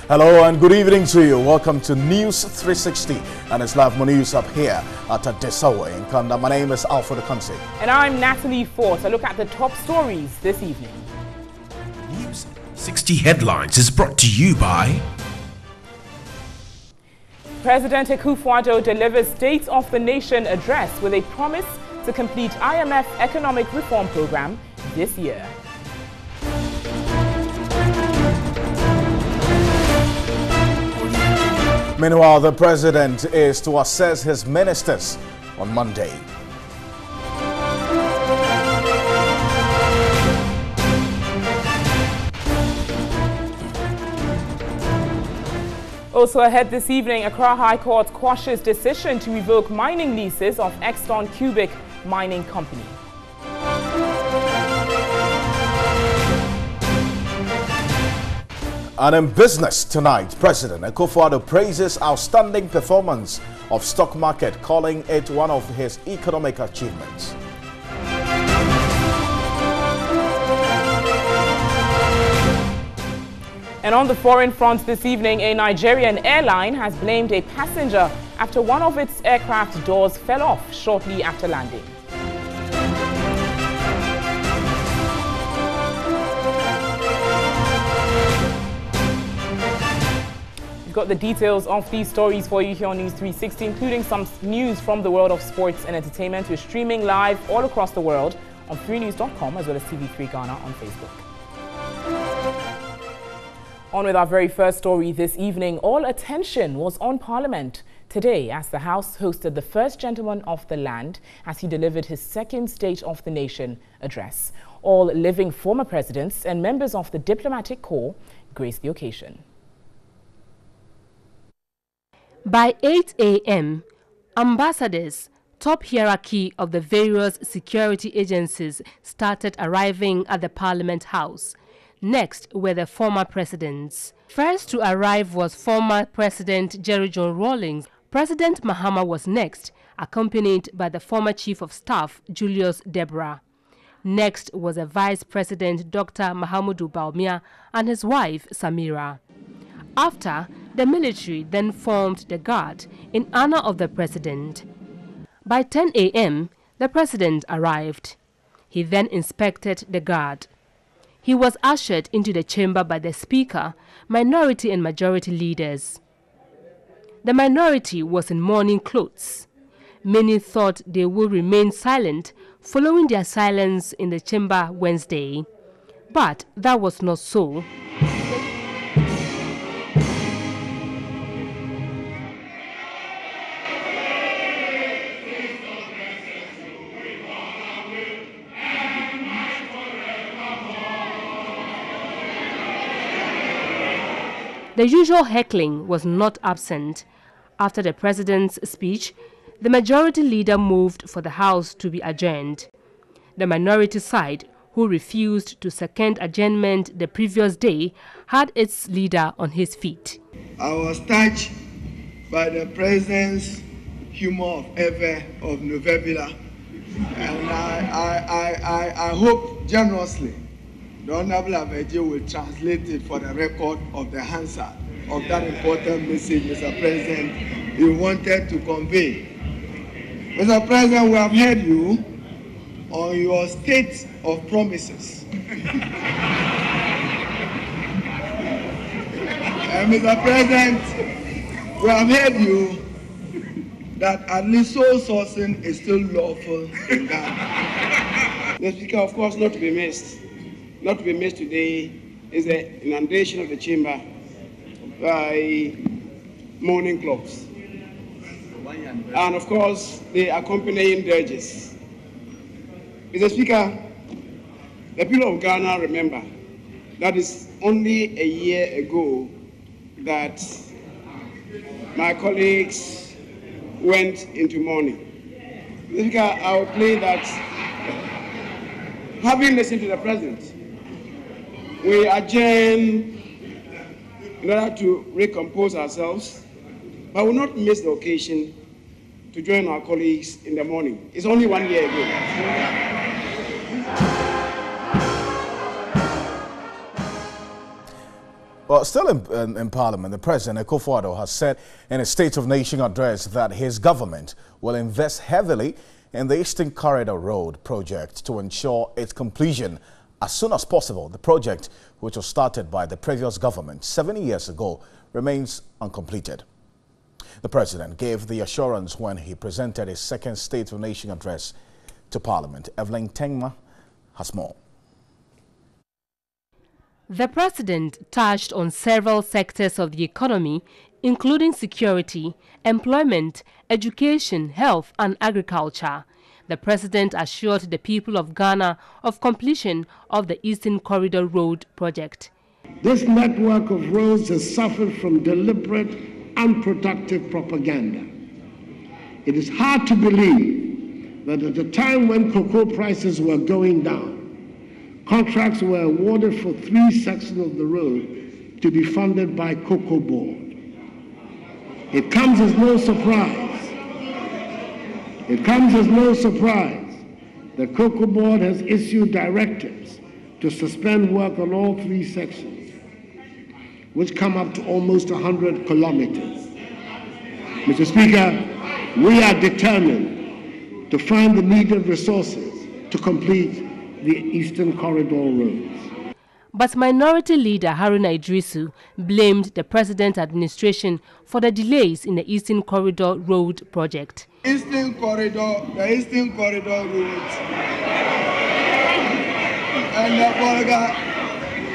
Hello and good evening to you. Welcome to News 360 and it's live news up here at Desawa in Kanda. My name is Alfred Akansi. And I'm Natalie Fort. A look at the top stories this evening. News 60 Headlines is brought to you by President Akufo-Addo delivers State of the Nation address with a promise to complete IMF economic reform program this year. Meanwhile, the president is to assess his ministers on Monday. Also ahead this evening, Accra High Court quashes decision to revoke mining leases of Exton Cubic Mining Company. And in business tonight, President Akufo-Addo praises outstanding performance of stock market, calling it one of his economic achievements. And on the foreign front this evening, a Nigerian airline has blamed a passenger after one of its aircraft doors fell off shortly after landing. Got the details of these stories for you here on News 360, including some news from the world of sports and entertainment. We're streaming live all across the world on 3news.com as well as TV3 Ghana on Facebook. On with our very first story this evening. All attention was on Parliament today as the House hosted the first gentleman of the land as he delivered his second State of the Nation address. All living former presidents and members of the diplomatic corps graced the occasion. By 8 a.m., ambassadors, top hierarchy of the various security agencies started arriving at the Parliament House. Next were the former presidents. First to arrive was former President Jerry John Rawlings. President Mahama was next, accompanied by the former Chief of Staff Julius Deborah. Next was the Vice President Dr. Mahamudu Bawumia and his wife Samira. After, the military then formed the guard in honor of the president. By 10 a.m., the president arrived. He then inspected the guard. He was ushered into the chamber by the speaker, minority and majority leaders. The minority was in mourning clothes. Many thought they would remain silent following their silence in the chamber Wednesday. But that was not so. The usual heckling was not absent. After the president's speech, the majority leader moved for the House to be adjourned. The minority side, who refused to second adjournment the previous day, had its leader on his feet. I was touched by the president's humor of November, and I hope generously the Honorable Aveje will translate it for the record of the Hansard of that important message, Mr. President, you wanted to convey. Mr. President, we have heard you on your state of promises. And Mr. President, we have heard you that at least sole sourcing is still lawful in Ghana. The Speaker, of course, not to be missed. Not to be missed today is the inundation of the chamber by mourning clocks. And of course, the accompanying dirges. Mr. Speaker, the people of Ghana remember that is only a year ago that my colleagues went into mourning. Mr. Speaker, I will play that having listened to the President, we adjourn in order to recompose ourselves, but will not miss the occasion to join our colleagues in the morning. It's only 1 year ago. Well, still in Parliament, the President, Akufo-Addo, has said in a State of Nation address that his government will invest heavily in the Eastern Corridor Road project to ensure its completion as soon as possible. The project, which was started by the previous government 70 years ago, remains uncompleted. The President gave the assurance when he presented his second State of Nation address to Parliament. Evelyn Tengma has more. The President touched on several sectors of the economy, including security, employment, education, health and agriculture. The President assured the people of Ghana of completion of the Eastern Corridor Road project. This network of roads has suffered from deliberate, unproductive propaganda. It is hard to believe that at a time when cocoa prices were going down, contracts were awarded for 3 sections of the road to be funded by Cocoa Board. It comes as no surprise. It comes as no surprise that Cocoa Board has issued directives to suspend work on all 3 sections, which come up to almost 100 kilometers. Mr. Speaker, we are determined to find the needed resources to complete the Eastern Corridor roads. But Minority Leader Haruna Idrisu blamed the President's administration for the delays in the Eastern Corridor Road project. The Eastern Corridor roads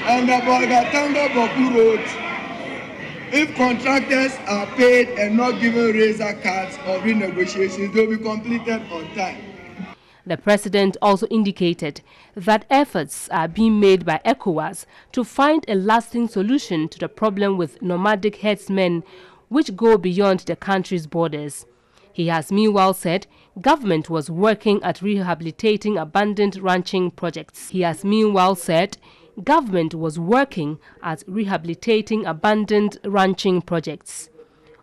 and the Bolga-Tanga-Boku roads, if contractors are paid and not given razor cards or renegotiations, they will be completed on time. The President also indicated that efforts are being made by ECOWAS to find a lasting solution to the problem with nomadic herdsmen which go beyond the country's borders. He has meanwhile said government was working at rehabilitating abandoned ranching projects.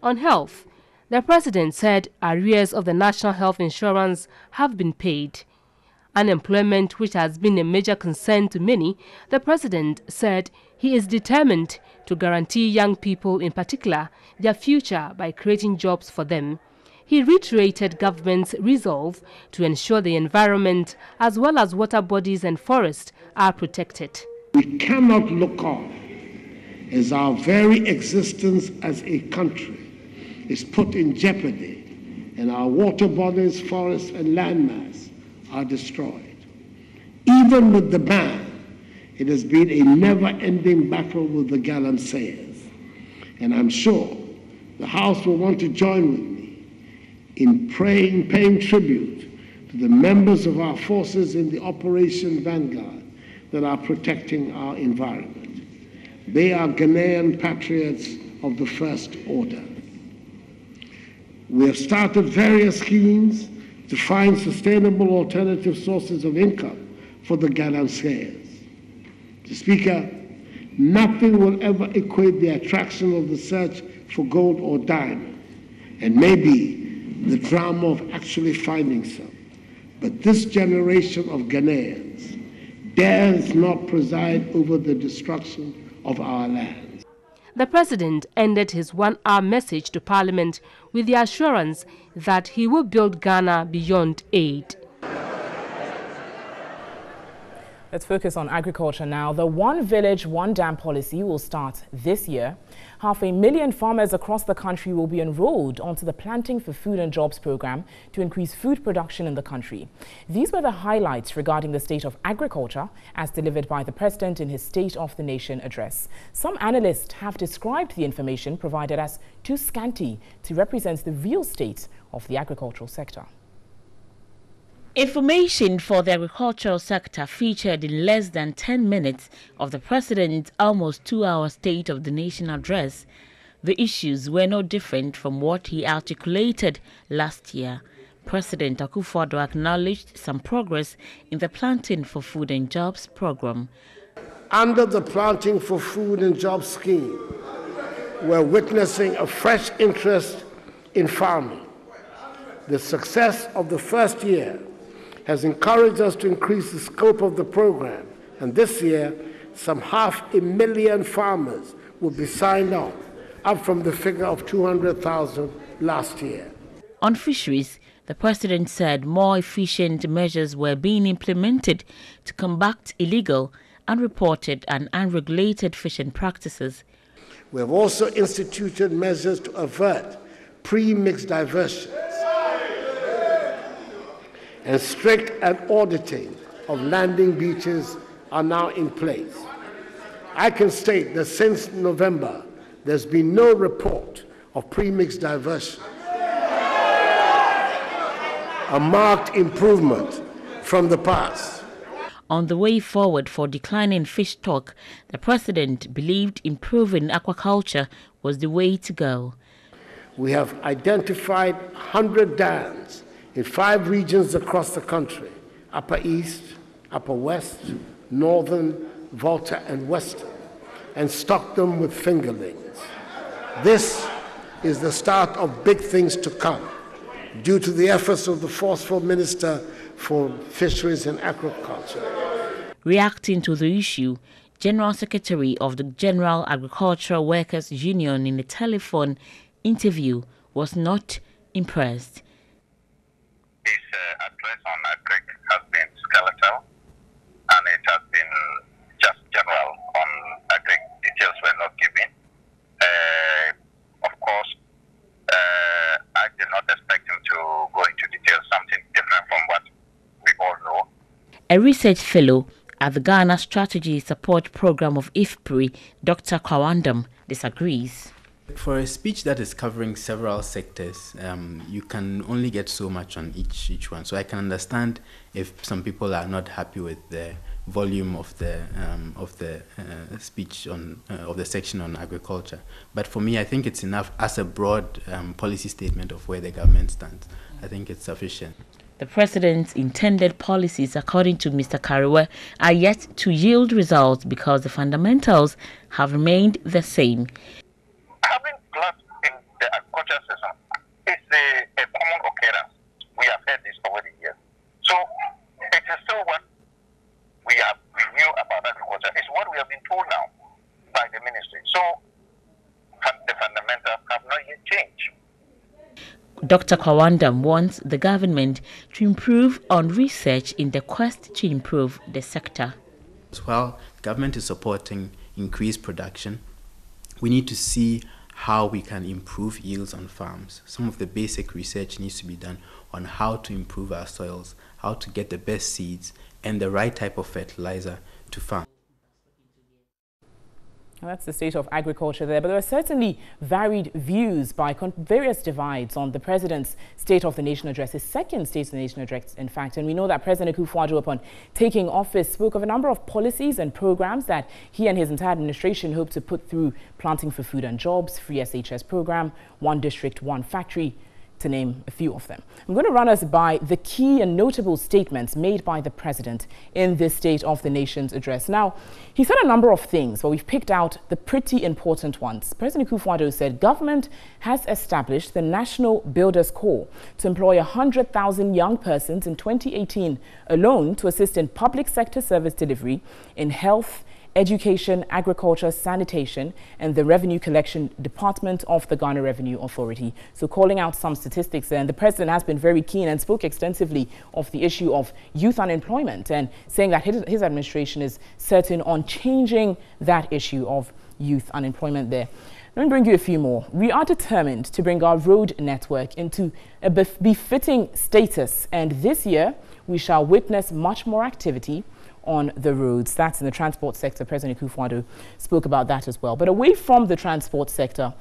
On health, the President said arrears of the National Health Insurance have been paid. Unemployment, which has been a major concern to many, the President said he is determined to guarantee young people in particular their future by creating jobs for them. He reiterated government's resolve to ensure the environment as well as water bodies and forests are protected. We cannot look on as our very existence as a country is put in jeopardy and our water bodies, forests and landmass are destroyed. Even with the ban, it has been a never-ending battle with the Galamseyers. And I'm sure the House will want to join with me in paying tribute to the members of our forces in the Operation Vanguard that are protecting our environment. They are Ghanaian patriots of the first order. We have started various schemes to find sustainable alternative sources of income for the Galamseyers. Mr. Speaker, nothing will ever equate the attraction of the search for gold or diamond, and maybe the drama of actually finding some. But this generation of Ghanaians dares not preside over the destruction of our land. The President ended his one-hour message to Parliament with the assurance that he will build Ghana beyond aid. Let's focus on agriculture now. The One Village, One Dam policy will start this year. 500,000 farmers across the country will be enrolled onto the Planting for Food and Jobs program to increase food production in the country. These were the highlights regarding the state of agriculture as delivered by the President in his State of the Nation address. Some analysts have described the information provided as too scanty to represent the real state of the agricultural sector. Information for the agricultural sector featured in less than 10 minutes of the President's almost 2-hour State of the Nation address. The issues were no different from what he articulated last year. President Akufo-Addo acknowledged some progress in the Planting for Food and Jobs program. Under the Planting for Food and Jobs scheme, we're witnessing a fresh interest in farming. The success of the first year has encouraged us to increase the scope of the program, and this year, some 500,000 farmers will be signed on, up from the figure of 200,000 last year. On fisheries, the president said more efficient measures were being implemented to combat illegal, unreported and unregulated fishing practices. We have also instituted measures to avert pre-mixed diversions, and strict and auditing of landing beaches are now in place. I can state that since November, there's been no report of pre-mixed diversion, a marked improvement from the past. On the way forward for declining fish stock, the president believed improving aquaculture was the way to go. We have identified 100 dams in 5 regions across the country: Upper East, Upper West, Northern, Volta, and Western, and stocked them with fingerlings. This is the start of big things to come, due to the efforts of the forceful Minister for Fisheries and Agriculture. Reacting to the issue, General Secretary of the General Agricultural Workers Union in a telephone interview was not impressed. This address on agric has been skeletal, and it has been just general on agric. Details were not given. Of course, I did not expect him to go into details, something different from what we all know. A research fellow at the Ghana Strategy Support Program of IFPRI, Dr. Kawandam, disagrees. For a speech that is covering several sectors, you can only get so much on each one. So I can understand if some people are not happy with the volume of the speech on of the section on agriculture. But for me, I think it's enough as a broad policy statement of where the government stands. I think it's sufficient. The president's intended policies, according to Mr. Kariwe, are yet to yield results because the fundamentals have remained the same. Having floods in the agriculture season is a common occurrence. We have heard this over the years. So it is still what we knew about agriculture. It's what we have been told now by the ministry. So the fundamentals have not yet changed. Dr. Kawandam wants the government to improve on research in the quest to improve the sector. While government is supporting increased production, we need to see how we can improve yields on farms. Some of the basic research needs to be done on how to improve our soils, how to get the best seeds and the right type of fertilizer to farm. Well, that's the state of agriculture there, but there are certainly varied views by various divides on the president's State of the Nation address, his second State of the Nation address, in fact. And we know that President Akufo-Addo, upon taking office, spoke of a number of policies and programs that he and his entire administration hope to put through: Planting for Food and Jobs, Free SHS program, One District, One Factory, to name a few of them. I'm going to run us by the key and notable statements made by the president in this State of the Nation's address. Now, he said a number of things, but we've picked out the pretty important ones. President Akufo-Addo said government has established the National Builders Corps to employ 100,000 young persons in 2018 alone to assist in public sector service delivery in health, education, agriculture, sanitation, and the revenue collection department of the Ghana Revenue Authority. So calling out some statistics there, and the president has been very keen and spoke extensively of the issue of youth unemployment and saying that his administration is certain on changing that issue of youth unemployment there. Let me bring you a few more. We are determined to bring our road network into a befitting status, and this year we shall witness much more activity on the roads. That's in the transport sector. President Akufo-Addo spoke about that as well. But away from the transport sector,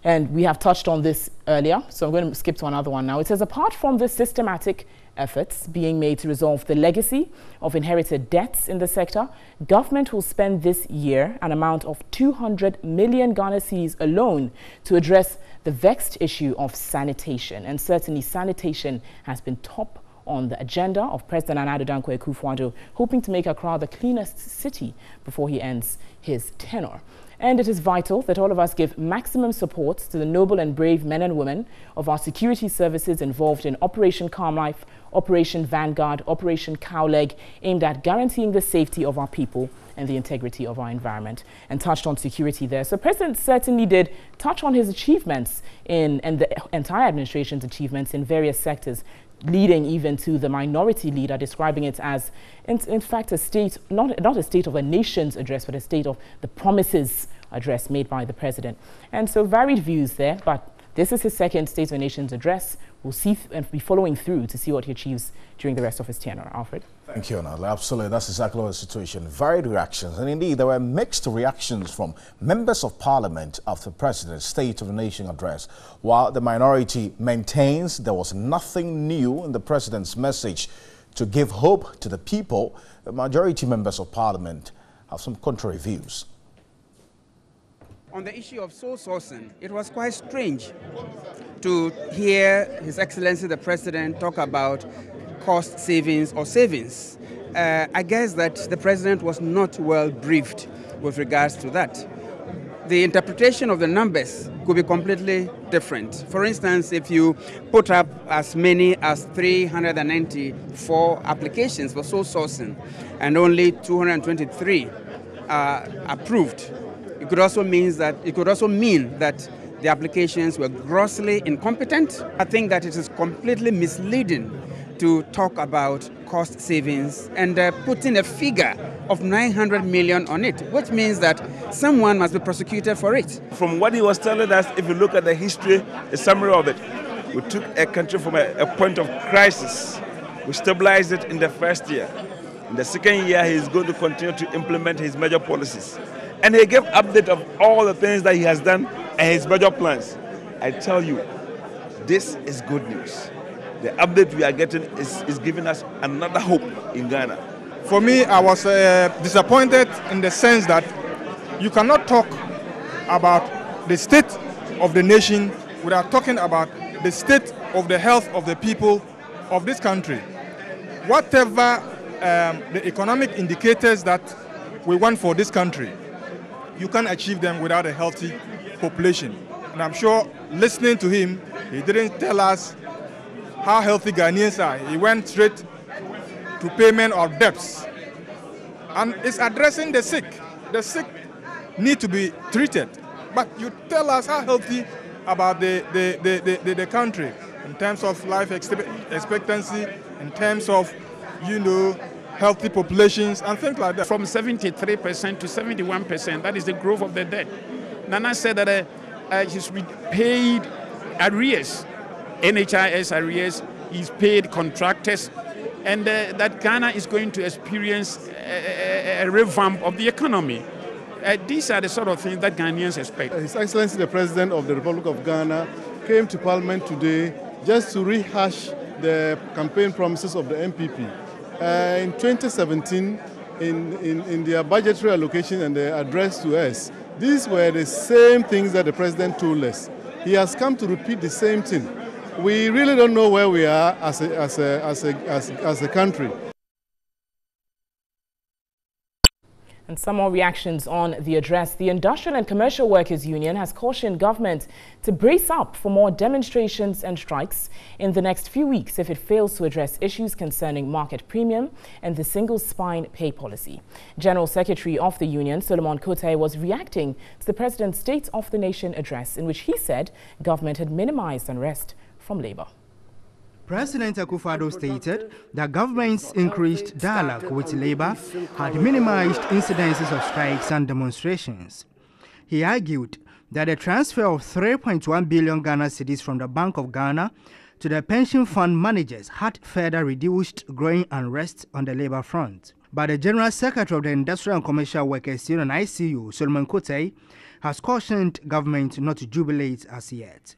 and we have touched on this earlier, so I'm going to skip to another one now. It says, apart from the systematic efforts being made to resolve the legacy of inherited debts in the sector, government will spend this year an amount of 200 million Ghana cedis alone to address the vexed issue of sanitation. And certainly sanitation has been top on the agenda of President Nana Addo Dankwa Akufo-Addo, hoping to make Accra the cleanest city before he ends his tenure. And it is vital that all of us give maximum support to the noble and brave men and women of our security services involved in Operation Calm Life, Operation Vanguard, Operation Cowleg, aimed at guaranteeing the safety of our people and the integrity of our environment, and touched on security there. So President certainly did touch on his achievements and the entire administration's achievements in various sectors, leading even to the minority leader describing it as, in fact, a state, not a state of a nation's address, but a state of the promises address made by the president. And so varied views there, but this is his second State of the Nation's address. We'll see and be following through to see what he achieves during the rest of his tenure. Alfred? Thank you, Anna. Absolutely, that's exactly the situation. Varied reactions, and indeed there were mixed reactions from members of parliament after the president's State of the Nation address. While the minority maintains there was nothing new in the president's message to give hope to the people, the majority members of parliament have some contrary views. On the issue of sole sourcing, it was quite strange to hear His Excellency the President talk about cost savings or savings. I guess that the President was not well briefed with regards to that. The interpretation of the numbers could be completely different. For instance, if you put up as many as 394 applications for sole sourcing and only 223 approved, it could also mean that the applications were grossly incompetent. I think that it is completely misleading to talk about cost savings and putting a figure of 900 million on it, which means that someone must be prosecuted for it. From what he was telling us, if you look at the history, a summary of it, we took a country from a point of crisis. We stabilized it in the first year. In the second year, he is going to continue to implement his major policies. And he gave update of all the things that he has done and his budget plans. I tell you, this is good news. The update we are getting is giving us another hope in Ghana. For me, I was disappointed in the sense that you cannot talk about the state of the nation without talking about the state of the health of the people of this country. Whatever the economic indicators that we want for this country, you can't achieve them without a healthy population. And I'm sure listening to him, he didn't tell us how healthy Ghanaians are. He went straight to payment of debts. And it's addressing the sick. The sick need to be treated. But you tell us how healthy about the country in terms of life expectancy, in terms of, healthy populations and things like that. From 73% to 71%, that is the growth of the debt. Nana said that he's paid arrears, NHIS arrears, he's paid contractors, and that Ghana is going to experience a revamp of the economy. These are the sort of things that Ghanaians expect. His Excellency the President of the Republic of Ghana came to Parliament today just to rehash the campaign promises of the MPP. In 2017, in their budgetary allocation and their address to us, these were the same things that the President told us. He has come to repeat the same thing. We really don't know where we are as a country. And some more reactions on the address. The Industrial and Commercial Workers Union has cautioned government to brace up for more demonstrations and strikes in the next few weeks if it fails to address issues concerning market premium and the single spine pay policy. General Secretary of the union, Solomon Kotai, was reacting to the President's State of the Nation address, in which he said government had minimized unrest from labor. President Akufo-Addo stated that government's increased dialogue with labor had minimized incidences of strikes and demonstrations. He argued that the transfer of 3.1 billion Ghana cedis from the Bank of Ghana to the pension fund managers had further reduced growing unrest on the labor front. But the General Secretary of the Industrial and Commercial Workers Union, ICU, Solomon Kotai, has cautioned government not to jubilate as yet.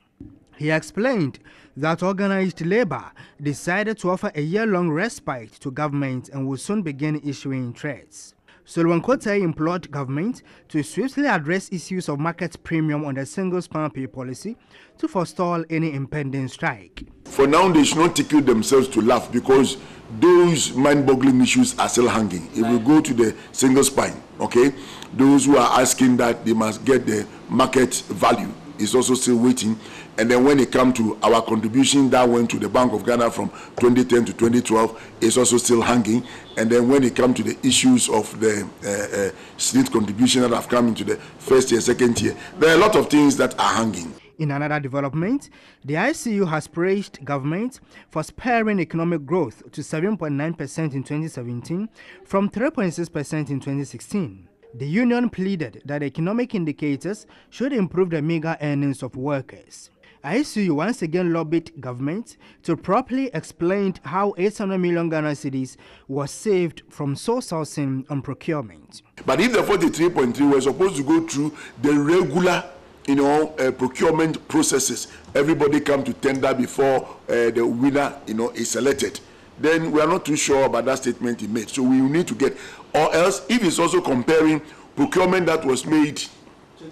He explained that organized labor decided to offer a year-long respite to government and will soon begin issuing threats. Solomon Kotai implored government to swiftly address issues of market premium on the single span pay policy to forestall any impending strike. For now, they should not take it themselves to laugh, because those mind-boggling issues are still hanging. If we go to the single spine, okay, those who are asking that they must get the market value is also still waiting. And then when it comes to our contribution that went to the Bank of Ghana from 2010 to 2012, it's also still hanging. And then when it comes to the issues of the state contribution that have come into the first year, second year, there are a lot of things that are hanging. In another development, the ICU has praised government for spurring economic growth to 7.9% in 2017 from 3.6% in 2016. The union pleaded that economic indicators should improve the meager earnings of workers. ICU once again lobbied government to properly explain how 800 million Ghana cedis was saved from sole sourcing and procurement. But if the 43.3 were supposed to go through the regular procurement processes, everybody come to tender before the winner, is selected, then we are not too sure about that statement he made. So we need to get, or else if it's also comparing procurement that was made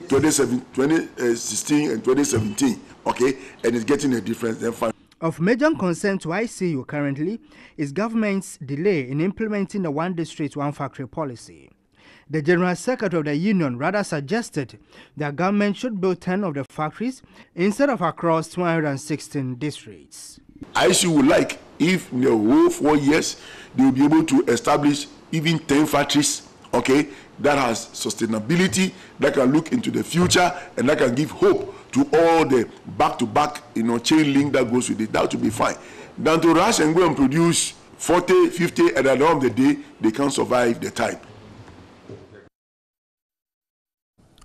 2016 and 2017, okay, and it's getting a difference, then fine. Of major concern to ICU currently is government's delay in implementing the one district, one factory policy. The General Secretary of the Union rather suggested that government should build 10 of the factories instead of across 216 districts. ICU would like if in the whole 4 years they will be able to establish even 10 factories, okay, that has sustainability, that can look into the future and that can give hope to all the back-to-back chain link that goes with it. That would be fine. Than to rush and go and produce 40, 50, and at the end of the day, they can't survive the time.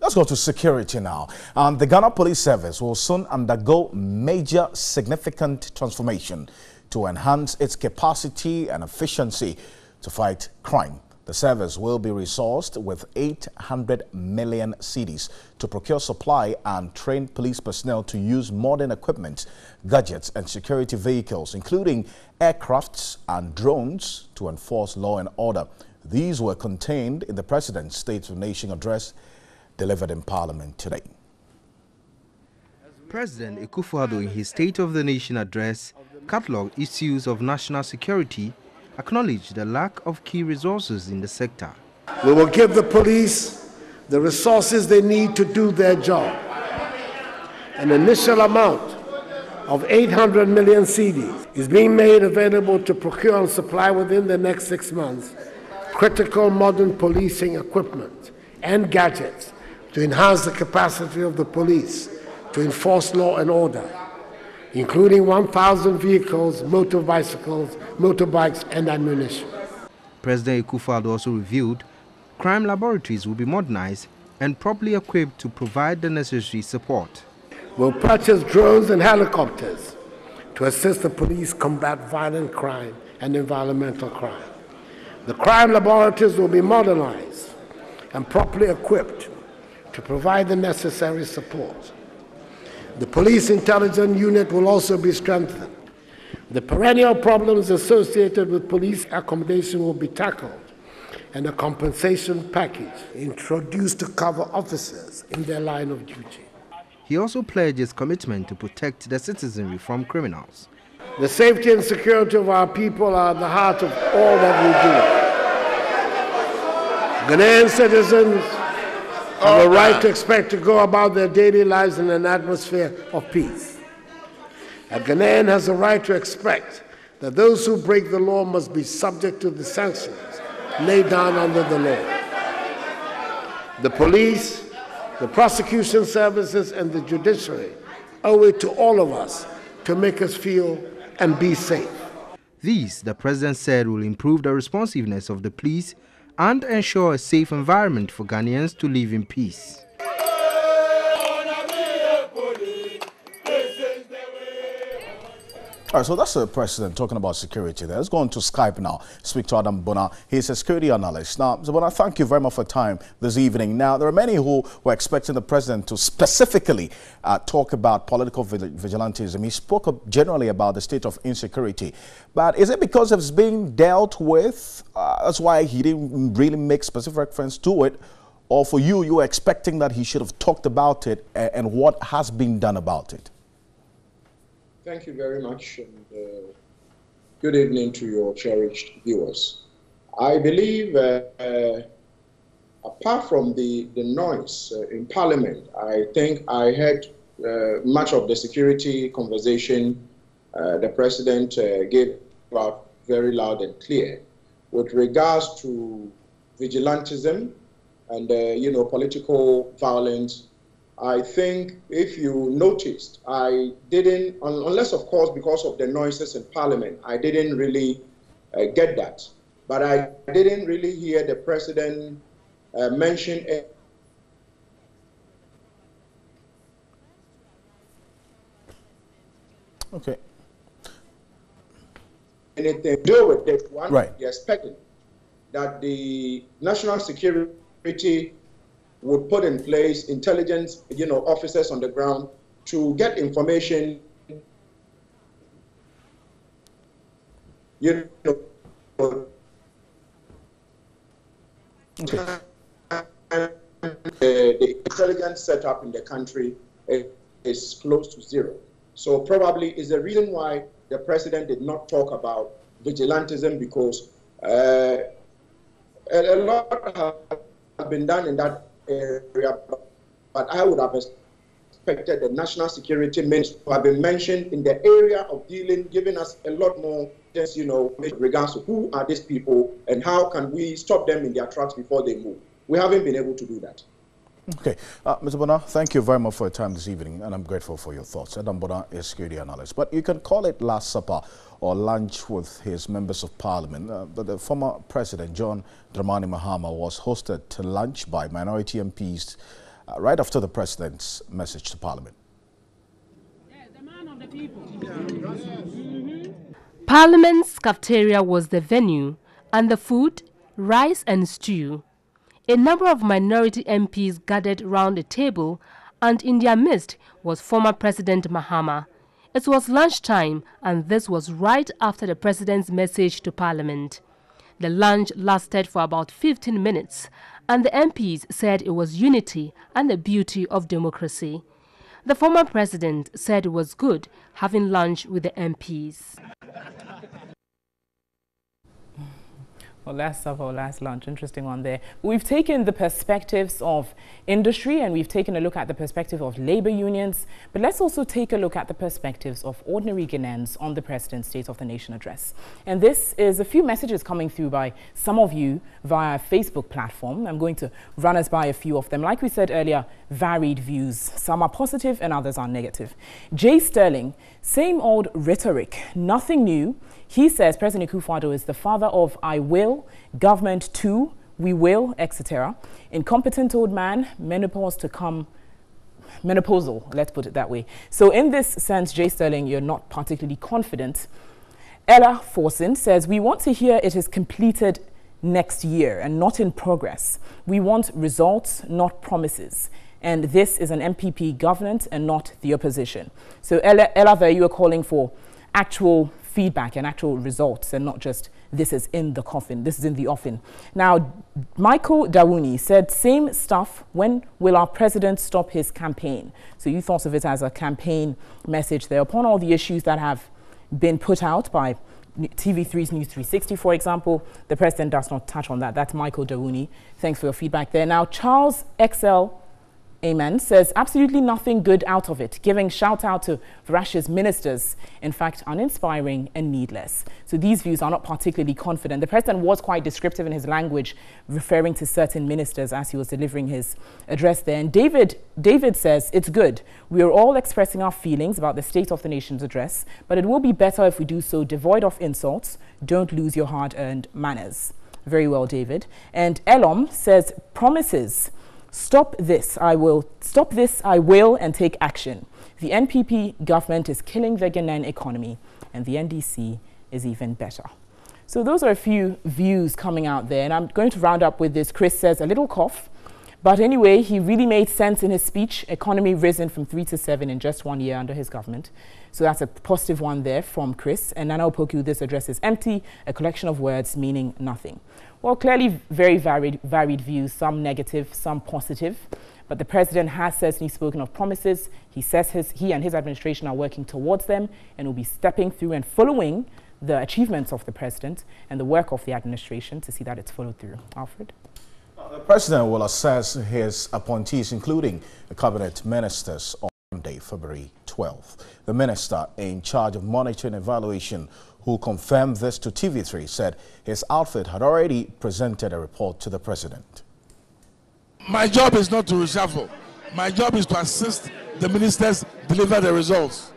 Let's go to security now. The Ghana Police Service will soon undergo major significant transformation to enhance its capacity and efficiency to fight crime. The service will be resourced with 800 million cedis to procure supply and train police personnel to use modern equipment, gadgets and security vehicles, including aircrafts and drones, to enforce law and order. These were contained in the President's State of the Nation address delivered in Parliament today. President Akufo-Addo, in his State of the Nation address, catalogued issues of national security, acknowledged the lack of key resources in the sector. We will give the police the resources they need to do their job. An initial amount of 800 million cedis is being made available to procure and supply within the next 6 months critical modern policing equipment and gadgets to enhance the capacity of the police to enforce law and order, including 1,000 vehicles, motorbikes, and ammunition. President Akufo-Addo also revealed crime laboratories will be modernized and properly equipped to provide the necessary support. We'll purchase drones and helicopters to assist the police combat violent crime and environmental crime. The crime laboratories will be modernized and properly equipped to provide the necessary support. The police intelligence unit will also be strengthened. The perennial problems associated with police accommodation will be tackled, and a compensation package introduced to cover officers in their line of duty. He also pledged his commitment to protect the citizenry from criminals. The safety and security of our people are at the heart of all that we do. Ghanaian citizens have a right to expect to go about their daily lives in an atmosphere of peace. A Ghanaian has a right to expect that those who break the law must be subject to the sanctions laid down under the law. The police, the prosecution services, and the judiciary owe it to all of us to make us feel and be safe. These, the President said, will improve the responsiveness of the police and ensure a safe environment for Ghanaians to live in peace. All right, so that's the President talking about security there. Let's go on to Skype now. Speak to Adam Bona. He's a security analyst. Now, Bona, thank you very much for your time this evening. Now, there are many who were expecting the President to specifically talk about political vigilantism. He spoke generally about the state of insecurity. But is it because it's being dealt with? That's why he didn't really make specific reference to it? Or for you, you were expecting that he should have talked about it and what has been done about it? Thank you very much, and Good evening to your cherished viewers. I believe, apart from the noise in Parliament, I think I heard much of the security conversation the President gave out very loud and clear with regards to vigilantism and, political violence. I think if you noticed, I didn't, unless of course because of the noises in Parliament, I didn't really get that. But I didn't really hear the President mention anything to do with this one. Right. They're expecting that the national security would put in place intelligence, officers on the ground to get information, the intelligence setup in the country is close to zero. So probably is the reason why the President did not talk about vigilantism, because a lot has been done in that area, but I would have expected the national security minister to have been mentioned in the area of dealing, giving us a lot more, just, with regards to who are these people and how can we stop them in their tracks before they move. We haven't been able to do that. Okay. Mr. Bona, thank you very much for your time this evening, and I'm grateful for your thoughts. Adam Bona is security analyst, but you can call it Last Supper or lunch with his members of parliament. But the former president, John Dramani Mahama, was hosted to lunch by minority MPs right after the president's message to parliament. Parliament's cafeteria was the venue, and the food, rice and stew. A number of minority MPs gathered round the table, and in their midst was former President Mahama. It was lunchtime, and this was right after the president's message to Parliament. The lunch lasted for about 15 minutes, and the MPs said it was unity and the beauty of democracy. The former president said it was good having lunch with the MPs. Well, last supper, last lunch, interesting one there. We've taken the perspectives of industry and we've taken a look at the perspective of labor unions, but let's also take a look at the perspectives of ordinary Ghanaians on the President's State of the Nation address. And this is a few messages coming through by some of you via Facebook platform. I'm going to run us by a few of them. Like we said earlier, varied views. Some are positive and others are negative. Jay Sterling, same old rhetoric, nothing new. He says President Akufo-Addo is the father of I will, government too, we will, etc. Incompetent old man, menopause to come, menopausal, let's put it that way. So in this sense, Jay Sterling, you're not particularly confident. Ella Forsen says, we want to hear it is completed next year and not in progress. We want results, not promises. And this is an MPP government and not the opposition. So Ella there, you are calling for actual feedback and actual results and not just this is in the coffin, this is in the offing. Now, Michael Dawuni said, same stuff, when will our president stop his campaign? So you thought of it as a campaign message there. Upon all the issues that have been put out by TV3's News 360, for example, the president does not touch on that. That's Michael Dawuni. Thanks for your feedback there. Now, Charles XL Amen says absolutely nothing good out of it, giving shout out to Varash's ministers, in fact, uninspiring and needless. So these views are not particularly confident. The president was quite descriptive in his language, referring to certain ministers as he was delivering his address there. And David says it's good. We are all expressing our feelings about the State of the Nation's address, but it will be better if we do so devoid of insults. Don't lose your hard-earned manners. Very well, David. And Elom says promises. Stop this, I will, and take action. The NPP government is killing the Ghanaian economy, and the NDC is even better. So those are a few views coming out there, and I'm going to round up with this. Chris says, a little cough, but anyway, he really made sense in his speech. Economy risen from 3 to 7 in just 1 year under his government. So that's a positive one there from Chris. And Nana Opoku, this address is empty, a collection of words meaning nothing. Well, clearly very varied views, some negative, some positive. But the president has certainly spoken of promises. He says he and his administration are working towards them and will be stepping through and following the achievements of the president and the work of the administration to see that it's followed through. Alfred? The president will assess his appointees, including the cabinet ministers, on Monday, February 12th. The minister in charge of monitoring and evaluation, who confirmed this to TV3, said his outfit had already presented a report to the president. My job is not to reshuffle. My job is to assist the ministers deliver the results.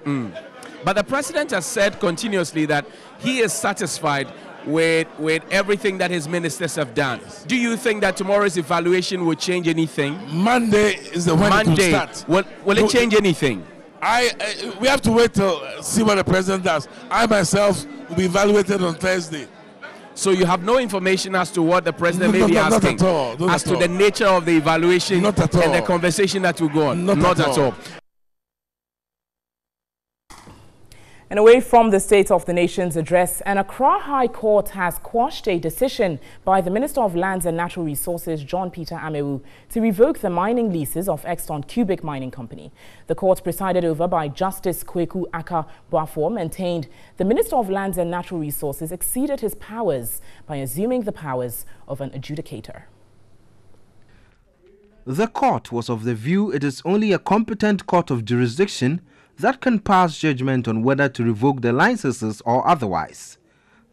But the president has said continuously that he is satisfied with everything that his ministers have done. Do you think that tomorrow's evaluation will change anything? Monday is the when it will start. Will it change anything? We have to wait to see what the president does. I myself will be evaluated on Thursday. So you have no information as to what the president may be asking? Not at all. Not as at to all. the nature of the evaluation not at all. and the conversation that will go on? Not at all. And away from the State of the Nation's address, an Accra High Court has quashed a decision by the Minister of Lands and Natural Resources, John Peter Amewu, to revoke the mining leases of Exton Cubic Mining Company. The court, presided over by Justice Kweku Aka Boafo, maintained the Minister of Lands and Natural Resources exceeded his powers by assuming the powers of an adjudicator. The court was of the view it is only a competent court of jurisdiction that can pass judgment on whether to revoke the licenses or otherwise.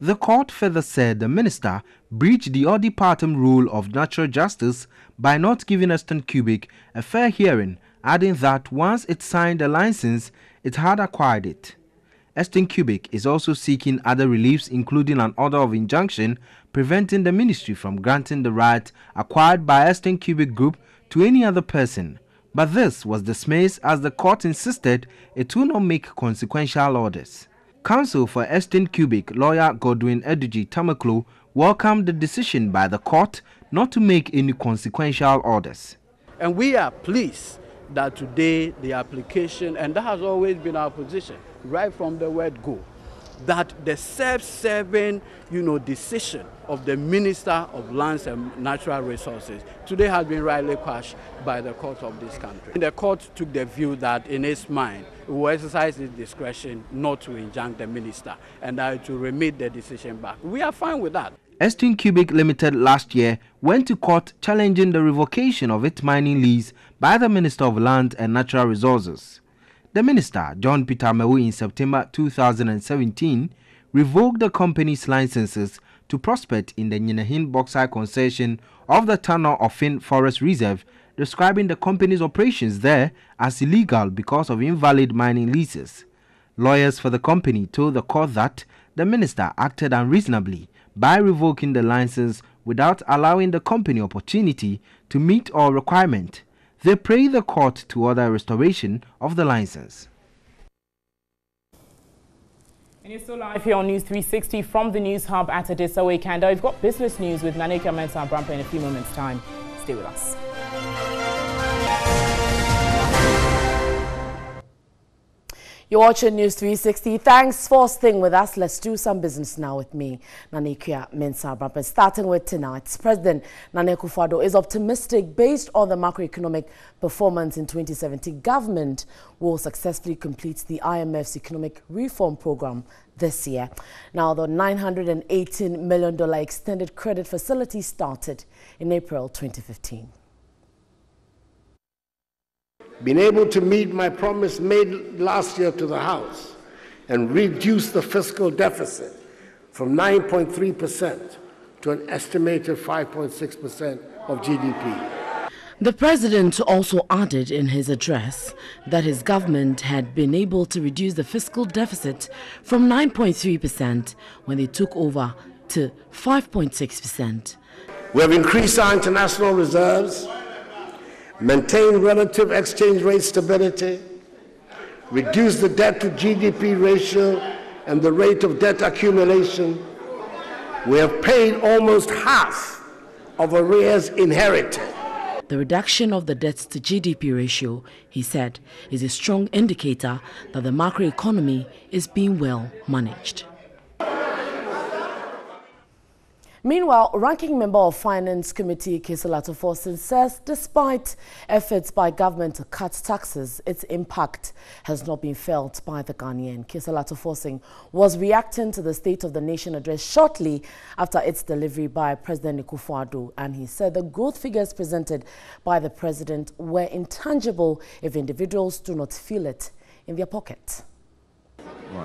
The court further said the minister breached the Audi Partem rule of natural justice by not giving Exton Cubic a fair hearing, adding that once it signed a license, it had acquired it. Exton Cubic is also seeking other reliefs, including an order of injunction preventing the ministry from granting the right acquired by Exton Cubic Group to any other person. But this was dismissed as the court insisted it will not make consequential orders. Counsel for Exton Cubic, lawyer Godwin Eduji Tamaklo, welcomed the decision by the court not to make any consequential orders. And we are pleased that today the application, and that has always been our position, right from the word go, that the self-serving, decision of the Minister of Lands and Natural Resources today has been rightly quashed by the court of this country. The court took the view that in its mind it will exercise its discretion not to injunct the minister and to remit the decision back. We are fine with that. Exton Cubic Limited last year went to court challenging the revocation of its mining lease by the Minister of Land and Natural Resources. The minister, John Peter Amewu, in September 2017, revoked the company's licenses to prospect in the Nyenehin Bauxite concession of the Tano Ofin Forest Reserve, describing the company's operations there as illegal because of invalid mining leases. Lawyers for the company told the court that the minister acted unreasonably by revoking the license without allowing the company opportunity to meet all requirements. They pray the court to order restoration of the license. And you're still live here on News 360 from the News Hub at Adisa Wakanda. We've got business news with Nanekia Mensah-Brampa in a few moments' time. Stay with us. You're watching News 360. Thanks for staying with us. Let's do some business now with me, Nanekia Mensah-Brampa. Starting with tonight, President Nana Akufo-Addo is optimistic based on the macroeconomic performance in 2017. Government will successfully complete the IMF's economic reform program this year. Now, the $918 million extended credit facility started in April 2015. Been able to meet my promise made last year to the House and reduce the fiscal deficit from 9.3% to an estimated 5.6% of GDP. The president also added in his address that his government had been able to reduce the fiscal deficit from 9.3% when they took over to 5.6%. We have increased our international reserves, maintain relative exchange rate stability, reduce the debt to GDP ratio and the rate of debt accumulation. We have paid almost half of arrears inherited. The reduction of the debt to GDP ratio, he said, is a strong indicator that the macroeconomy is being well managed. Meanwhile, Ranking Member of Finance Committee Keselato Forson says despite efforts by government to cut taxes, its impact has not been felt by the Ghanaian. Keselato Forson was reacting to the State of the Nation address shortly after its delivery by President Akufo-Addo, and he said the growth figures presented by the president were intangible if individuals do not feel it in their pocket.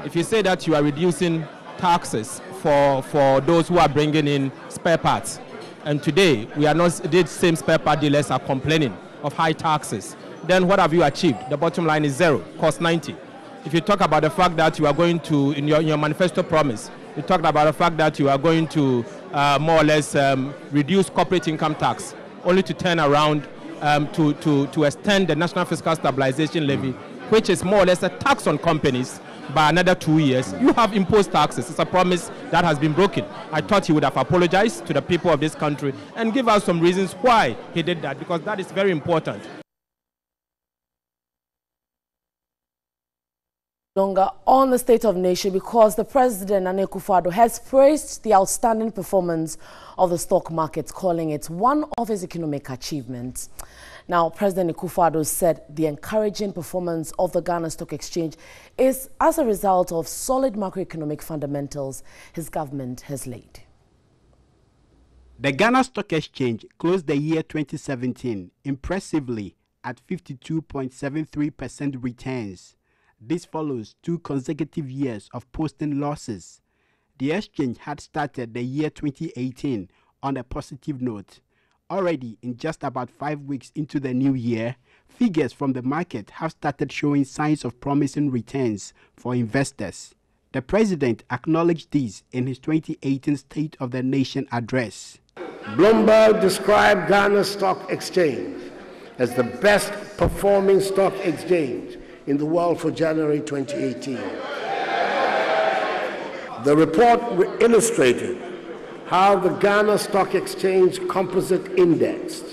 If you say that you are reducing taxes for those who are bringing in spare parts, and today we are not, these same spare part dealers are complaining of high taxes, then what have you achieved? The bottom line is zero, cost 90. If you talk about the fact that you are going to, in your manifesto promise, you talked about the fact that you are going to more or less reduce corporate income tax, only to turn around to extend the National Fiscal Stabilization Levy, which is more or less a tax on companies, by another 2 years. You have imposed taxes. It's a promise that has been broken. I thought he would have apologized to the people of this country and give us some reasons why he did that, because that is very important. Longer on the State of Nation, because the President Nana Akufo-Addo has praised the outstanding performance of the stock market, calling it one of his economic achievements. Now, President Akufo-Addo said the encouraging performance of the Ghana Stock Exchange is as a result of solid macroeconomic fundamentals his government has laid. The Ghana Stock Exchange closed the year 2017 impressively at 52.73% returns. This follows 2 consecutive years of posting losses. The exchange had started the year 2018 on a positive note. Already in just about 5 weeks into the new year, figures from the market have started showing signs of promising returns for investors. The president acknowledged this in his 2018 State of the Nation address. Bloomberg described Ghana Stock Exchange as the best performing stock exchange in the world for January 2018. The report illustrated how the Ghana Stock Exchange Composite Index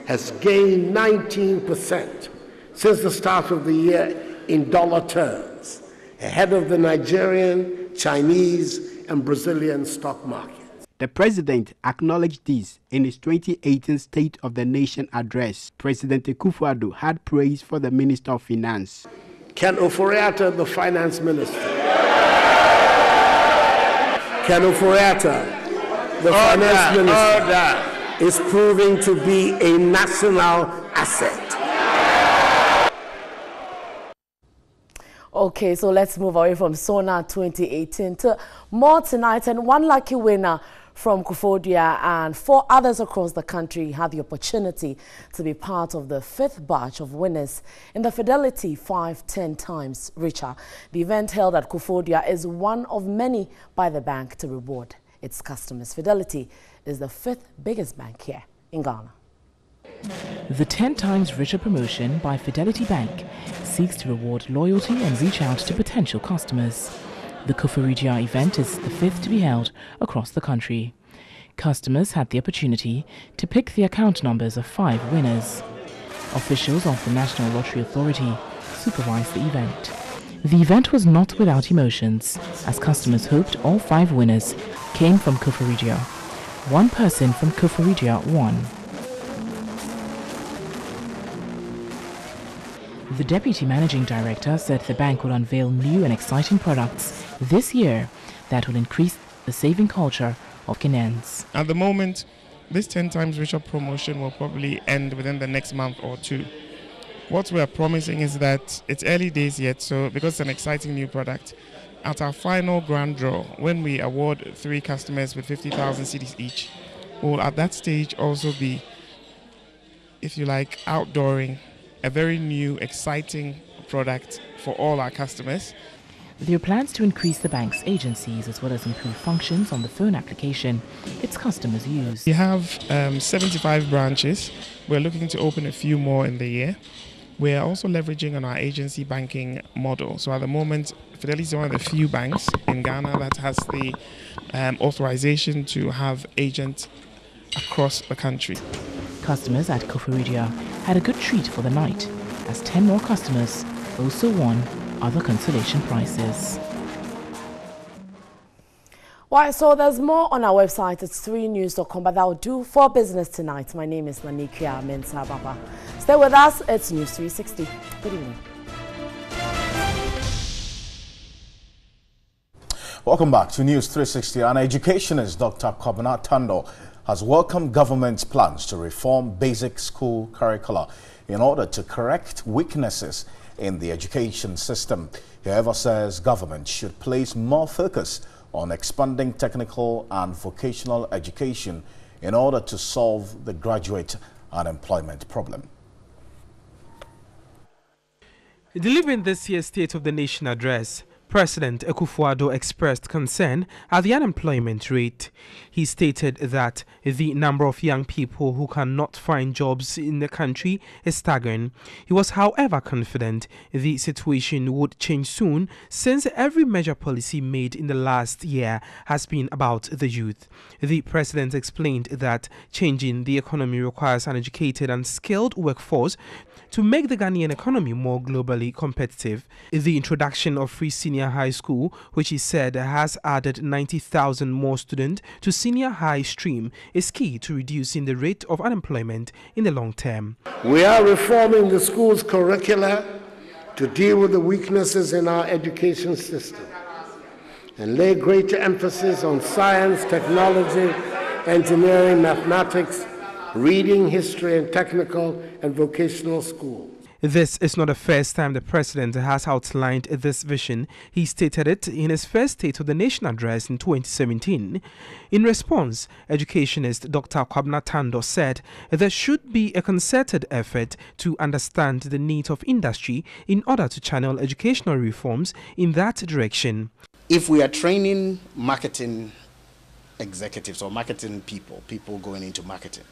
has gained 19% since the start of the year in dollar terms, ahead of the Nigerian, Chinese, and Brazilian stock markets. The president acknowledged this in his 2018 State of the Nation address. President Akufo-Addo had praise for the Minister of Finance. Ken Ofori-Atta, the Finance Minister. Ken Ofori-Atta, the Finance Minister, is proving to be a national asset. Okay, so let's move away from SONA 2018 to more tonight. And one lucky winner from Koforidua and 4 others across the country had the opportunity to be part of the 5th batch of winners in the Fidelity 5-10 times richer. The event held at Koforidua is one of many by the bank to reward its customers. Fidelity is the 5th biggest bank here in Ghana. The 10 times richer promotion by Fidelity Bank seeks to reward loyalty and reach out to potential customers. The Koforidua event is the 5th to be held across the country. Customers had the opportunity to pick the account numbers of 5 winners. Officials of the National Lottery Authority supervised the event. The event was not without emotions, as customers hoped all 5 winners came from Koforidua. One person from Koforidua won. The Deputy Managing Director said the bank will unveil new and exciting products this year that will increase the saving culture of Ghanaians. At the moment, this 10 times richer promotion will probably end within the next month or 2. What we are promising is that it's early days yet, so because it's an exciting new product, at our final grand draw, when we award 3 customers with 50,000 cedis each, we'll at that stage also be, if you like, outdooring a very new, exciting product for all our customers. There are plans to increase the bank's agencies as well as improve functions on the phone application its customers use. We have 75 branches. We're looking to open a few more in the year. We're also leveraging on our agency banking model. So at the moment, Fidelity is one of the few banks in Ghana that has the authorization to have agents across the country. Customers at Koforidua had a good treat for the night, as 10 more customers also won other consolation prizes. Right, so there's more on our website. It's 3news.com, but that will do for business tonight. My name is Nanikia Mensah-Bapa. Stay with us. It's News 360. Good evening. Welcome back to News 360. An educationist, Dr. Kwabena Tando, has welcomed government's plans to reform basic school curricula in order to correct weaknesses in the education system. He however says government should place more focus on expanding technical and vocational education in order to solve the graduate unemployment problem. Delivering this year's State of the Nation address, President Akufo-Addo expressed concern at the unemployment rate. He stated that the number of young people who cannot find jobs in the country is staggering. He was, however, confident the situation would change soon, since every major policy made in the last year has been about the youth. The president explained that changing the economy requires an educated and skilled workforce to make the Ghanaian economy more globally competitive. The introduction of free senior high school, which he said has added 90,000 more students to senior high stream, is key to reducing the rate of unemployment in the long term. We are reforming the school's curricula to deal with the weaknesses in our education system and lay greater emphasis on science, technology, engineering, mathematics, reading, history, and technical and vocational schools. This is not the first time the president has outlined this vision. He stated it in his first State of the Nation address in 2017. In response, educationist Dr. Kwabena Tando said there should be a concerted effort to understand the needs of industry in order to channel educational reforms in that direction. If we are training marketing executives or marketing people going into marketing,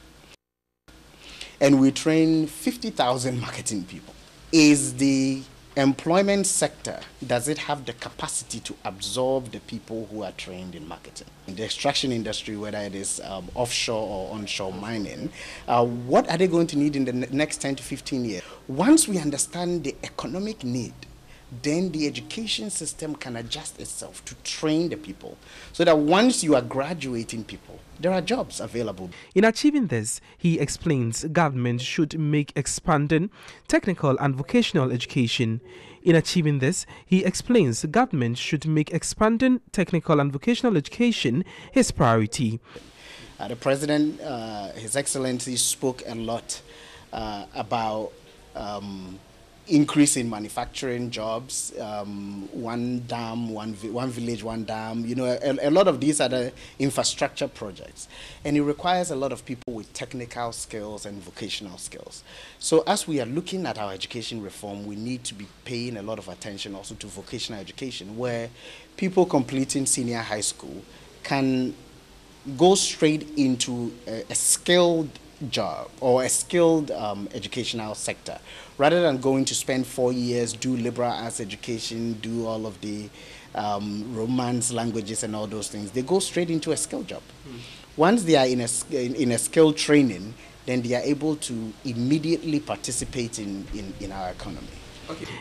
and we train 50,000 marketing people, is the employment sector, does it have the capacity to absorb the people who are trained in marketing? In the extraction industry, whether it is offshore or onshore mining, what are they going to need in the next 10 to 15 years? Once we understand the economic need, then the education system can adjust itself to train the people so that once you are graduating people, there are jobs available. In achieving this, he explains government should make expanding technical and vocational education. In achieving this, he explains government should make expanding technical and vocational education his priority. The President, His Excellency, spoke a lot about increase in manufacturing jobs, one dam, one village, one dam. You know, a lot of these are the infrastructure projects. And it requires a lot of people with technical skills and vocational skills. So as we are looking at our education reform, we need to be paying a lot of attention also to vocational education, where people completing senior high school can go straight into a skilled job or a skilled educational sector, rather than going to spend 4 years, do liberal arts education, do all of the Romance languages and all those things. They go straight into a skilled job. Once they are in a skilled training, then they are able to immediately participate in our economy.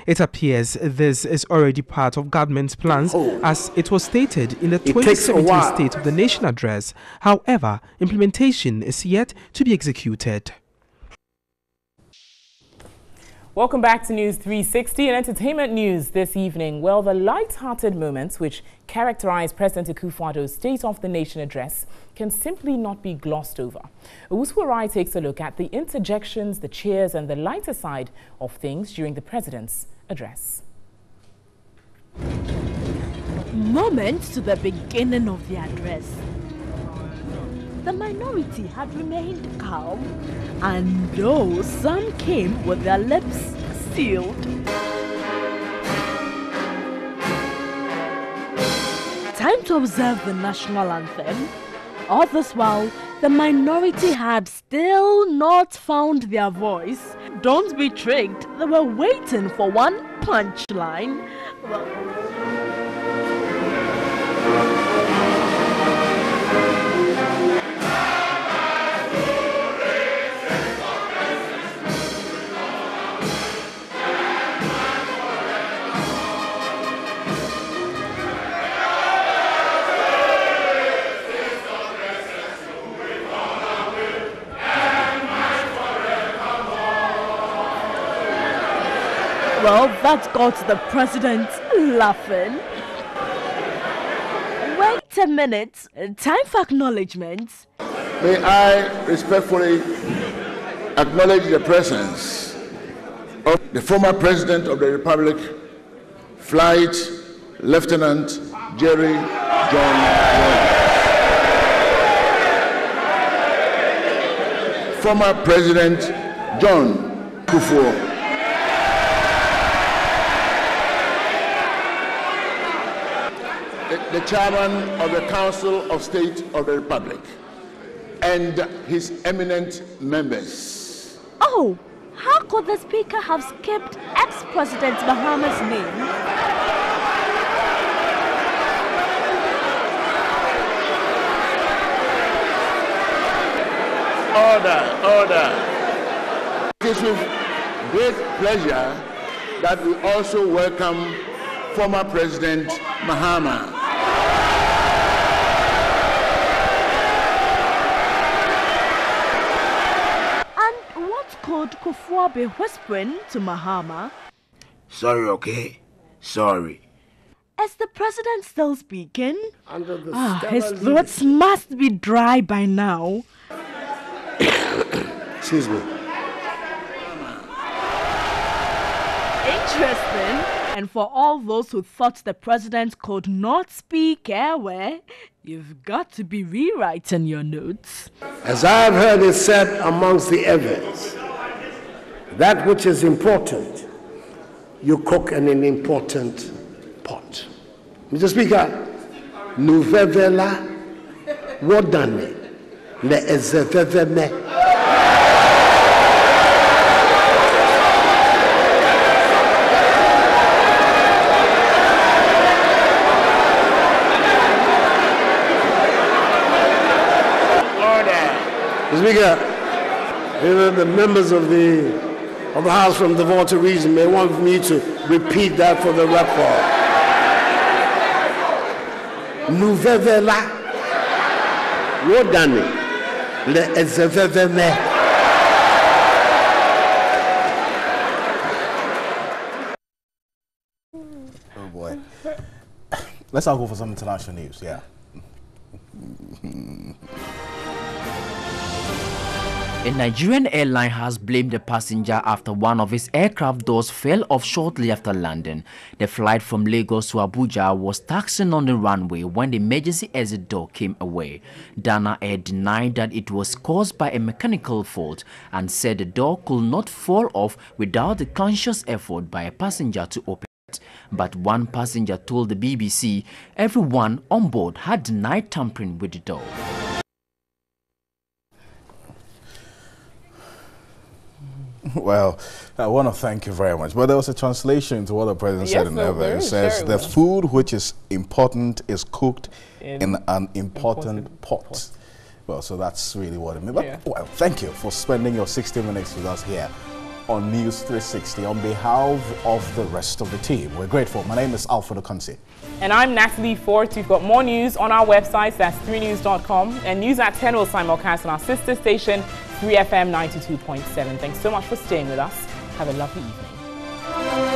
It appears this is already part of government's plans, as it was stated in the 2017 State of the Nation address. However, implementation is yet to be executed. Welcome back to News 360 and entertainment news this evening. Well, the light-hearted moments which characterize President Akufo-Addo's State of the Nation address can simply not be glossed over. Owusu Arai takes a look at the interjections, the cheers and the lighter side of things during the president's address. Moments to the beginning of the address. The minority had remained calm, and though some came with their lips sealed, time to observe the national anthem. All this while, the minority had still not found their voice. Don't be tricked, they were waiting for one punchline. Well, that got the president laughing. Wait a minute. Time for acknowledgements. May I respectfully acknowledge the presence of the former President of the Republic, Flight Lieutenant Jerry John Rawlings. Former President John Kufuor. The Chairman of the Council of State of the Republic, and his eminent members. Oh, how could the Speaker have skipped ex-President Mahama's name? Order. It is with great pleasure that we also welcome former President Mahama. And what could Kufuor be whispering to Mahama? Sorry, okay? Sorry. Is the president still speaking? His throat must be dry by now. Excuse me. Interesting. And for all those who thought the president could not speak airway, you've got to be rewriting your notes. As I have heard it said amongst the elders, that which is important, you cook in an important pot. Mr. Speaker, Nuvevela Wodane Le Ezeveveme. Speaker, even the members of the House from the Volta region may want me to repeat that for the record. Nuvevela Wodane Le Ezeveveme. Oh boy. Let's all go for some international news, yeah. A Nigerian airline has blamed the passenger after one of its aircraft doors fell off shortly after landing. The flight from Lagos to Abuja was taxiing on the runway when the emergency exit door came away. Dana Air denied that it was caused by a mechanical fault and said the door could not fall off without the conscious effort by a passenger to open it. But one passenger told the BBC everyone on board had denied tampering with the door. Well, I want to thank you very much. But there was a translation to what the president said in there. It says the food which is important is cooked in an important pot. Well, so that's really what it means. But, well, thank you for spending your 60 minutes with us here on News 360 on behalf of the rest of the team. We're grateful. My name is Alfredo Consi. And I'm Natalie Fort. We've got more news on our website, that's 3news.com. And News at 10 will simulcast on our sister station, 3FM 92.7. Thanks so much for staying with us. Have a lovely evening.